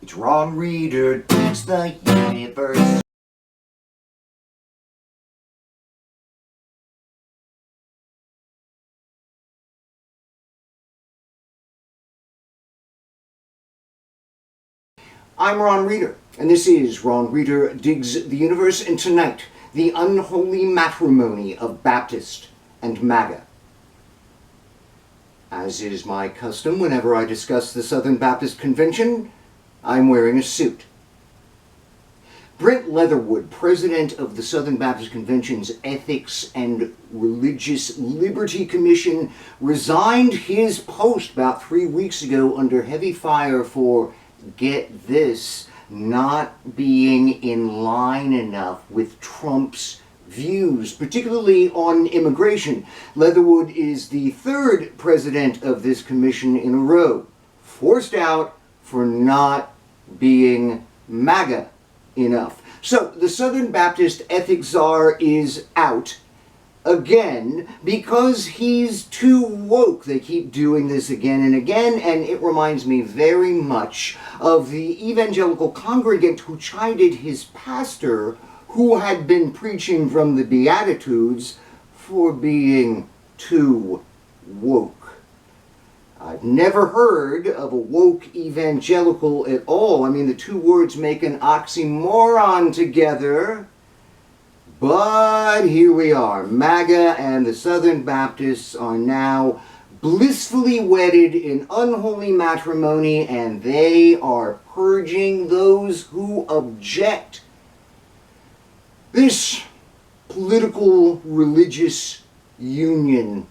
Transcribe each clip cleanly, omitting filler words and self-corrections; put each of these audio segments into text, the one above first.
It's Ron Reader digs the universe. I'm Ron Reader, and this is Ron Reader Digs the Universe, and tonight, the unholy matrimony of Baptist and MAGA. As is my custom whenever I discuss the Southern Baptist Convention, I'm wearing a suit. Brent Leatherwood, president of the Southern Baptist Convention's Ethics and Religious Liberty Commission, resigned his post about 3 weeks ago under heavy fire for, get this, not being in line enough with Trump's views, particularly on immigration. Leatherwood is the third president of this commission in a row, forced out for not being MAGA enough. So the Southern Baptist ethics czar is out again because he's too woke. They keep doing this again and again, and it reminds me very much of the evangelical congregant who chided his pastor, who had been preaching from the Beatitudes, for being too woke. I've never heard of a woke evangelical at all. I mean, the two words make an oxymoron together. But here we are. MAGA and the Southern Baptists are now blissfully wedded in unholy matrimony, and they are purging those who object. This political religious union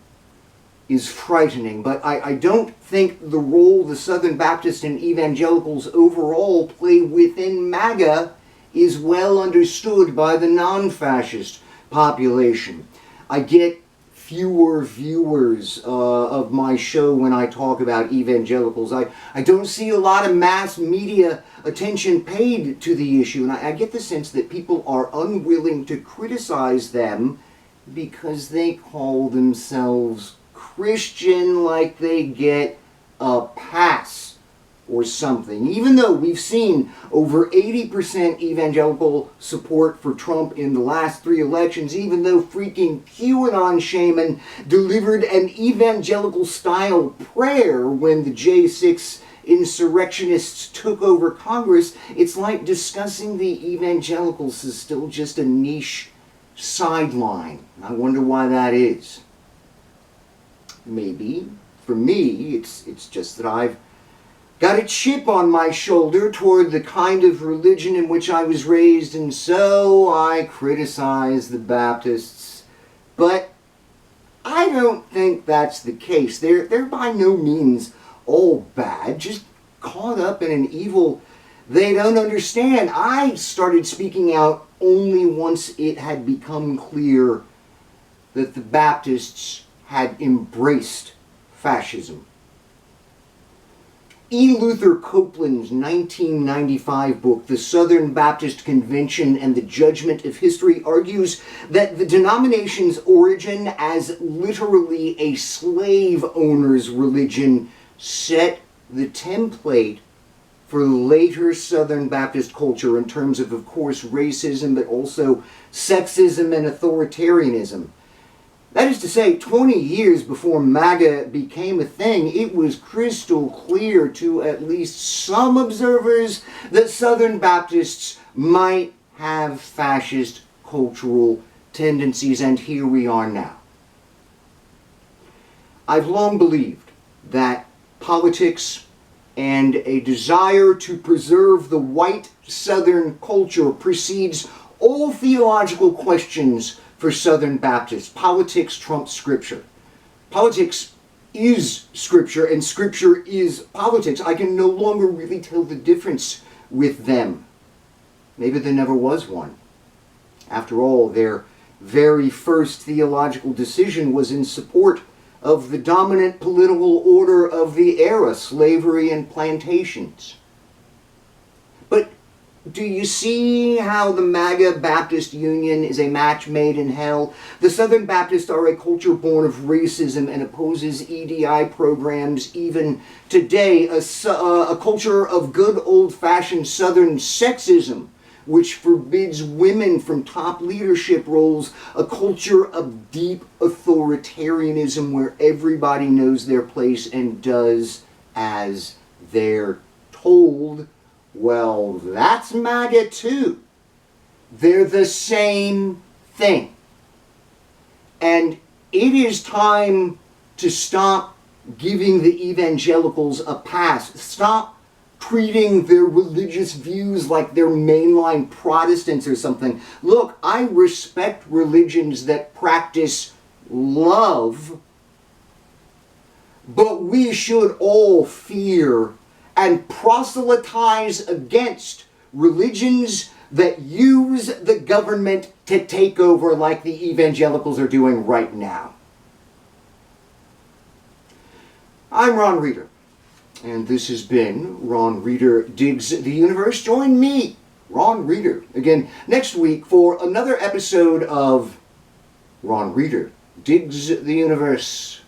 is frightening, but I don't think the role the Southern Baptists and evangelicals overall play within MAGA is well understood by the non-fascist population. I get fewer viewers of my show when I talk about evangelicals. I don't see a lot of mass media attention paid to the issue, and I get the sense that people are unwilling to criticize them because they call themselves Christian, like they get a pass or something. Even though we've seen over 80% evangelical support for Trump in the last 3 elections, even though freaking QAnon shaman delivered an evangelical-style prayer when the J6 insurrectionists took over Congress, it's like discussing the evangelicals is still just a niche sideline. I wonder why that is. Maybe, for me, it's just that I've got a chip on my shoulder toward the kind of religion in which I was raised, and so I criticize the Baptists. But I don't think that's the case. They're by no means all bad, just caught up in an evil they don't understand. I started speaking out only once it had become clear that the Baptists had embraced fascism. E. Luther Copeland's 1995 book, The Southern Baptist Convention and the Judgment of History, argues that the denomination's origin as literally a slave owner's religion set the template for later Southern Baptist culture in terms of course, racism, but also sexism and authoritarianism. That is to say, 20 years before MAGA became a thing, it was crystal clear to at least some observers that Southern Baptists might have fascist cultural tendencies, and here we are now. I've long believed that politics and a desire to preserve the white Southern culture precedes all theological questions for Southern Baptists. Politics trumps Scripture. Politics is Scripture, and Scripture is politics. I can no longer really tell the difference with them. Maybe there never was one. After all, their very first theological decision was in support of the dominant political order of the era, slavery and plantations. But Do you see how the MAGA Baptist Union is a match made in hell? The Southern Baptists are a culture born of racism and opposes EDI programs even today. A culture of good old-fashioned Southern sexism, which forbids women from top leadership roles. A culture of deep authoritarianism where everybody knows their place and does as they're told. Well, that's MAGA too. They're the same thing. And it is time to stop giving the evangelicals a pass. Stop treating their religious views like they're mainline Protestants or something. Look, I respect religions that practice love, but we should all fear and proselytize against religions that use the government to take over like the evangelicals are doing right now. I'm Ron Reeder, and this has been Ron Reeder Digs the Universe. Join me, Ron Reeder, again next week for another episode of Ron Reeder Digs the Universe.